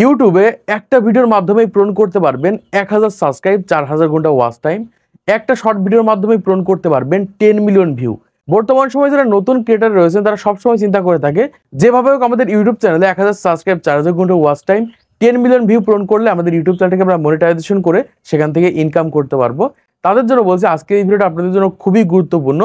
ইউটিউবে একটা ভিডিওর মাধ্যমে পূরণ করতে পারবেন 1000 সাবস্ক্রাইব, 4000 ঘন্টা ওয়াচ টাইম। একটা শর্ট ভিডিওর মাধ্যমে পূরণ করতে পারবেন 10 মিলিয়ন ভিউ। বর্তমান সময়ে যারা নতুন ক্রিয়েটার রয়েছেন তারা সবসময় চিন্তা করে থাকে যেভাবে হোক আমাদের ইউটিউব চ্যানেলে 1000 সাবস্ক্রাইব, 4000 ঘন্টা ওয়াচ টাইম, 10 মিলিয়ন ভিউ পূরণ করলে আমাদের ইউটিউব চ্যানেলটাকে আমরা মনিটাইজেশন করে সেখান থেকে ইনকাম করতে পারবো। তাদের জন্য বলছি আজকের এই ভিডিওটা আপনাদের জন্য খুবই গুরুত্বপূর্ণ।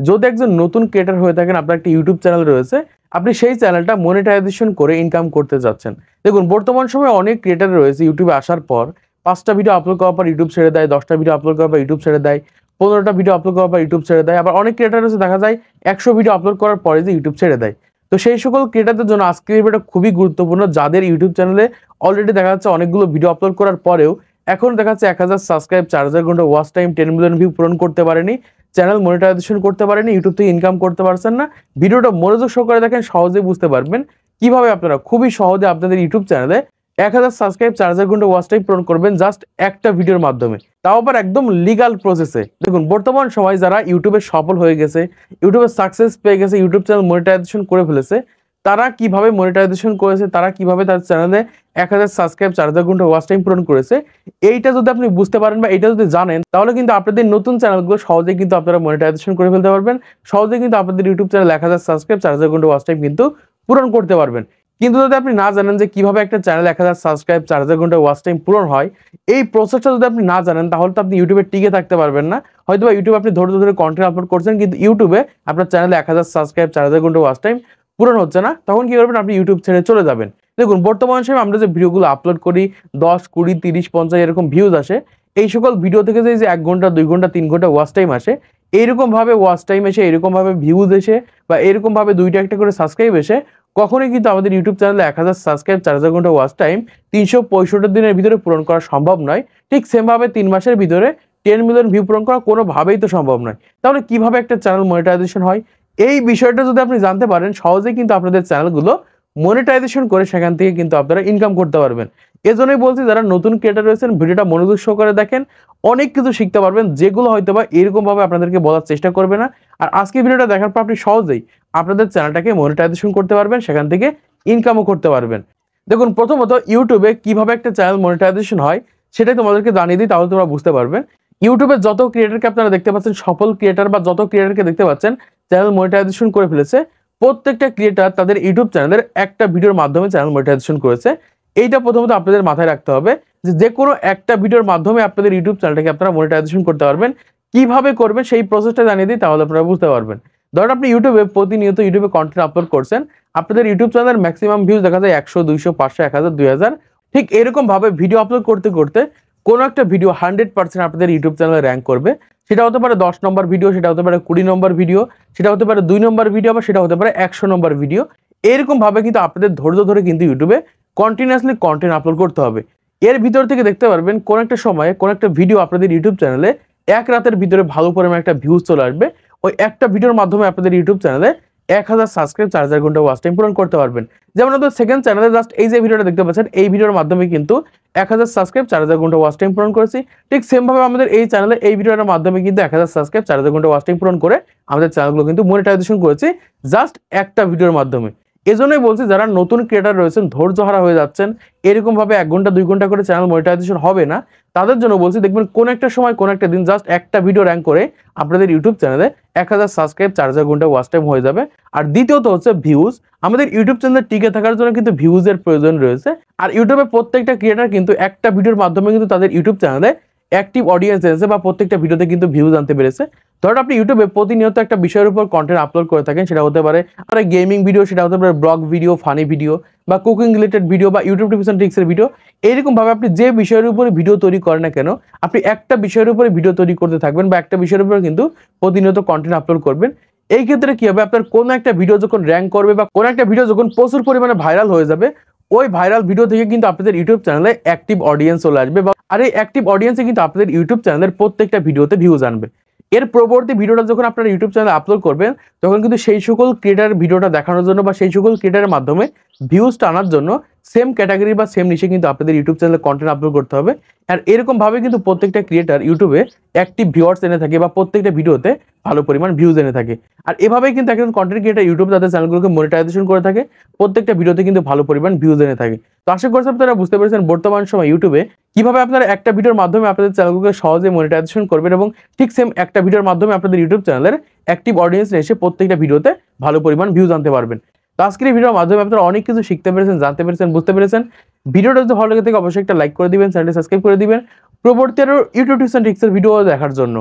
যদি একজন নতুন ক্রিয়েটার হয়ে থাকেন, আপনার একটা ইউটিউব চ্যানেল রয়েছে, আপনি সেই চ্যানেলটা মনিটাইজেশন করে ইনকাম করতে যাচ্ছেন। দেখুন, বর্তমান সময়ে অনেক ক্রিয়েটার রয়েছে ইউটিউবে আসার পর 5টা ভিডিও আপলোড করার পর ইউটিউব ছেড়ে দেয়, 10টা ভিডিও আপলোড করার পর ইউটিউব ছেড়ে দেয়, 15টা ভিডিও আপলোড করার পর ইউটিউব ছেড়ে দেয়। আবার অনেক ক্রিয়েটার রয়েছে দেখা যায় 100 ভিডিও আপলোড করার পরে যে ইউটিউব ছেড়ে দেয়। তো সেই সকল ক্রিয়েটারদের জন্য আজকের এই ভিডিওটা খুবই গুরুত্বপূর্ণ, যাদের ইউটিউব চ্যানেলে অলরেডি দেখা যাচ্ছে অনেকগুলো ভিডিও আপলোড করার পরেও এখন দেখা যাচ্ছে 1000 সাবস্ক্রাইব, 4000 ঘন্টা ওয়াচ টাইম, 10 মিলিয়ন ভিউ পূরণ করতে পারেনি, চ্যানেল মনিটাইজেশন করতে পারেনি, ইউটিউব থেকে ইনকাম করতে পারছেন না। ভিডিওটা মনোযোগ সহকারে দেখেন, সহজেই বুঝতে পারবেন কিভাবে আপনারা খুবই সহজে আপনাদের ইউটিউব চ্যানেলে 1000 সাবস্ক্রাইব, 4000 ঘন্টা ওয়াচ টাইম পূরণ করবেন জাস্ট একটা ভিডিওর মাধ্যমে, তাও আবার একদম লিগাল প্রসেসে। দেখুন, বর্তমান সময় যারা ইউটিউবে সফল হয়ে গেছে, ইউটিউবে সাকসেস পেয়ে গেছে, ইউটিউব চ্যানেল মনিটাইজেশন করে ফেলেছে, তারা কিভাবে মনিটাইজেশন করেছে, তারা কিভাবে তার চ্যানেলে 1000 সাবস্ক্রাইব, 4000 ঘন্টা ওয়াচ টাইম পূরণ করেছে, এইটা যদি আপনি বুঝতে পারেন বা এইটা যদি জানেন, তাহলে কিন্তু আপনাদের নতুন চ্যানেলগুলো সহজেই কিন্তু আপনারা মনিটাইজেশন করে ফেলতে পারবেন। সহজেই কিন্তু আপনাদের ইউটিউব চ্যানেল 1000 সাবস্ক্রাইব, 4000 ঘন্টা ওয়াচ টাইম কিন্তু পূরণ করতে পারবেন। কিন্তু যদি আপনি না জানেন যে কিভাবে একটা চ্যানেল 1000 সাবস্ক্রাইব, 4000 ঘন্টা ওয়াচ টাইম পূরণ হয়, এই প্রসেসটা যদি আপনি না জানেন, তাহলে তো আপনি ইউটিউবে টিকে থাকতে পারবেন না। হয়তো বা ইউটিউবে আপনি ধৈর্য ধরে কন্টেন্ট আপলোড করছেন, কিন্তু ইউটিউবে আপনার চ্যানেলে 1000 সাবস্ক্রাইব, 4000 ঘন্টা ওয়াচ টাইম পূরণ হচ্ছে না, তখন কি করবেন? আপনি ইউটিউব ছেড়ে চলে যাবেন। দেখুন, বর্তমান সময়ে আমরা যে ভিডিওগুলো আপলোড করি 10, 20, 30, 50 এরকম ভিউজ আসে, এই সকল ভিডিও থেকে যে 1 ঘন্টা, 2 ঘন্টা, 3 ঘন্টা ওয়াচ টাইম আসে, এইরকম ভাবে ওয়াচ টাইম এসে, এরকম ভাবে ভিউজ এসে বা এরকম ভাবে 2টা একটা করে সাবস্ক্রাইব এসে কখনোই কিন্তু আমাদের ইউটিউব চ্যানেলে 1000 সাবস্ক্রাইব, 4000 ঘন্টা ওয়াচ টাইম 365 দিনের ভিতরে পূরণ করা সম্ভব নয়। ঠিক সেম ভাবে 3 মাসের ভিতরে 10 মিলিয়ন ভিউ পূরণ করা কোনোভাবেই তো সম্ভব নয়। তাহলে কিভাবে একটা চ্যানেল মনিটাইজেশন হয়, এই বিষয়টা যদি আপনি জানতে পারেন, সহজেই কিন্তু আপনাদের চ্যানেলগুলো মনিটাইজেশন করে সেখান থেকে কিন্তু আপনারা ইনকাম করতে পারবেন। এজন্যই বলছি, যারা নতুন ক্রিয়েটার রয়েছেন ভিডিওটা মনোযোগ সহকারে দেখেন, অনেক কিছু শিখতে পারবেন, যেগুলো হয়তো বা এরকম ভাবে আপনাদেরকে বলার চেষ্টা করবে না। আর আজকে ভিডিওটা দেখার পর আপনি সহজেই আপনাদের চ্যানেলটাকে মনিটাইজেশন করতে পারবেন, সেখান থেকে ইনকামও করতে পারবেন। দেখুন, প্রথমত ইউটিউবে কিভাবে একটা চ্যানেল মনিটাইজেশন হয় সেটাই তোমাদেরকে জানিয়ে দিই, তাহলে তোমরা বুঝতে পারবেন। ইউটিউবে যত ক্রিয়েটারকে আপনারা দেখতে পাচ্ছেন, সফল ক্রিয়েটার বা যত ক্রিয়েটারকে দেখতে পাচ্ছেন চ্যানেল মনিটাইজেশন করে ফেলেছে, প্রত্যেকটা ক্রিয়েটার তাদের ইউটিউব চ্যানেলের একটা ভিডিওর মাধ্যমে চ্যানেল মনিটাইজেশন করেছে। এইটা প্রথমত আপনাদের মাথায় রাখতে হবে যে কোনো একটা ভিডিওর মাধ্যমে আপনাদের ইউটিউব চ্যানেলটাকে আপনারা মনিটাইজেশন করতে পারবেন। কিভাবে করবেন সেই প্রসেসটা জানিয়ে দিই, তাহলে আপনারা বুঝতে পারবেন। ধরুন, আপনি ইউটিউবে প্রতিনিয়ত ইউটিউবে কন্টেন্ট আপলোড করছেন, আপনাদের ইউটিউব চ্যানেলের ম্যাক্সিমাম ভিউজ দেখা যায় 100, 200, 500, 1000, 2000। ঠিক এরকম ভাবে ভিডিও আপলোড করতে করতে কোনো একটা ভিডিও 100% আপনাদের ইউটিউব চ্যানেলে র্যাঙ্ক করবে। সেটা হতে পারে 10 নম্বর ভিডিও, সেটা হতে পারে 20 নম্বর ভিডিও, সেটা হতে পারে 2 নম্বর ভিডিও, বা সেটা হতে পারে 100 নম্বর ভিডিও। এরকম ভাবে কিন্তু আপনাদের ধৈর্য ধরে কিন্তু ইউটিউবে কন্টিনিউয়াসলি কন্টেন্ট আপলোড করতে হবে। এর ভিতর থেকে দেখতে পারবেন কোন একটা সময়ে কোন একটা ভিডিও আপনাদের ইউটিউব চ্যানেলে এক রাতের ভিতরে ভালো পরিমাণে একটা ভিউজ চলে আসবে। ওই একটা ভিডিওর মাধ্যমে আপনাদের ইউটিউব চ্যানেলে 1000 সাবস্ক্রাইব, 4000 ঘন্টা ওয়াচ টাইম পূরণ করতে পারবেন। যেমন আপনাদের সেকেন্ড চ্যানেলে জাস্ট এই যে ভিডিওটা দেখতে পাচ্ছেন, এই ভিডিওর মাধ্যমে কিন্তু 1000 সাবস্ক্রাইব, 4000 ঘন্টা ওয়াচ টাইম পূরণ করেছি। ঠিক সেম ভাবে আমাদের এই চ্যানেলে এই ভিডিওটার মাধ্যমে কিন্তু 1000 সাবস্ক্রাইব, 4000 ঘন্টা ওয়াচ টাইম পূরণ করে আমাদের চ্যানেলগুলো কিন্তু মনিটাইজেশন করেছি জাস্ট একটা ভিডিওর মাধ্যমে। এজন্যই বলছি, যারা নতুন ক্রিয়েটার রয়েছেন, ধৈর্যহারা হয়ে যাচ্ছেন, এরকম ভাবে 1 ঘন্টা 2 ঘন্টা করে চ্যানেল মনিটাইজেশন হবে না, তাদের জন্য বলছি, দেখবেন কোন একটা সময় কোন একটা দিন জাস্ট একটা ভিডিও র্যাঙ্ক করে আপনাদের ইউটিউব চ্যানেলে 1000 সাবস্ক্রাইব, 4000 ঘন্টা ওয়াচ টাইম হয়ে যাবে। আর দ্বিতীয়ত হচ্ছে ভিউজ। আমাদের ইউটিউব চ্যানেলে টিকে থাকার জন্য কিন্তু ভিউজের প্রয়োজন রয়েছে। আর ইউটিউবে প্রত্যেকটা ক্রিয়েটার কিন্তু একটা ভিডিওর মাধ্যমে কিন্তু তাদের ইউটিউব চ্যানেলে অ্যাক্টিভ অডিয়েন্স এসেছে বা প্রত্যেকটা ভিডিওতে কিন্তু ভিউজ আনতে পেরেছে। ধরুন, আপনি ইউটিউবে প্রতিনিয়ত একটা বিষয়ের উপর কন্টেন্ট আপলোড করে থাকেন, সেটা হতে পারে গেমিং ভিডিও, সেটা হতে পারে ব্লগ ভিডিও, ফানি ভিডিও, বা কুকিং রিলেটেড ভিডিও, বা ইউটিউব টিপস এন্ড ট্রিক্সের ভিডিও। এইরকম ভাবে আপনি যে বিষয়ের উপরে ভিডিও তৈরি করেন না কেন, আপনি একটা বিষয়ের উপরে ভিডিও তৈরি করতে থাকবেন বা একটা বিষয়ের উপরে কিন্তু প্রতিনিয়ত কন্টেন্ট আপলোড করবেন। এই ক্ষেত্রে কি হবে, আপনার কোন একটা ভিডিও যখন র্যাঙ্ক করবে বা কোন একটা ভিডিও যখন প্রচুর পরিমাণে ভাইরাল হয়ে যাবে, ওই ভাইরাল ভিডিও থেকে কিন্তু আপনাদের ইউটিউব চ্যানেলে অ্যাক্টিভ অডিয়েন্স চলে আসবে, আর এই অ্যাক্টিভ অডিয়েন্সে কিন্তু আপনাদের ইউটিউব চ্যানেলের প্রত্যেকটা ভিডিওতে ভিউজ আনবে। এর পরবর্তী ভিডিওটা যখন আপনারা ইউটিউব চ্যানেলে আপলোড করবেন তখন কিন্তু সেই সকল ক্রিয়েটার ভিডিওটা দেখানোর জন্য বা সেই সকল ক্রিয়েটারের মাধ্যমে ভিউজ টানার জন্য সেম ক্যাটাগরি বা সেম নিশে কিন্তু আপনাদের ইউটিউব চ্যানেলে কন্টেন্ট আপলোড করতে হবে। আর এরকম ভাবে কিন্তু প্রত্যেকটা ক্রিয়েটার ইউটিউবে অ্যাক্টিভ ভিউয়ার্স এনে থাকে বা প্রত্যেকটা ভিডিওতে ভালো পরিমাণ ভিউজ এনে থাকে। আর এভাবেই কিন্তু একজন কন্টেন্ট ক্রিয়েটার ইউটিউব তাদের চ্যানেলগুলোকে মনিটাইজেশন করে থাকে, প্রত্যেকটা ভিডিওতে কিন্তু ভালো পরিমাণ ভিউজ এনে থাকে। তো আশা করছি আপনারা বুঝতে পেরেছেন বর্তমান সময় ইউটিউবে কিভাবে আপনারা একটা ভিডিওর মাধ্যমে আপনাদের চ্যানেলগুলোকে সহজে মনিটাইজেশন করবেন এবং ঠিক সেম একটা ভিডিওর মাধ্যমে আপনাদের ইউটিউব চ্যানেলের অ্যাক্টিভ অডিয়েন্স এসে প্রত্যেকটা ভিডিওতে ভালো পরিমাণ ভিউজ আনতে পারবেন। তো আজকের এই ভিডিওর মাধ্যমে আপনারা অনেক কিছু শিখতে পেরেছেন, জানতে পেরেছেন, বুঝতে পেরেছেন। ভিডিওটা যদি ভালো লেগে থাকে অবশ্যই একটা লাইক করে দিবেন, চ্যানেলটি সাবস্ক্রাইব করে দিবেন পরবর্তী আরো ইউটিউব টিপস এন্ড ট্রিক্সের ভিডিও দেখার জন্য।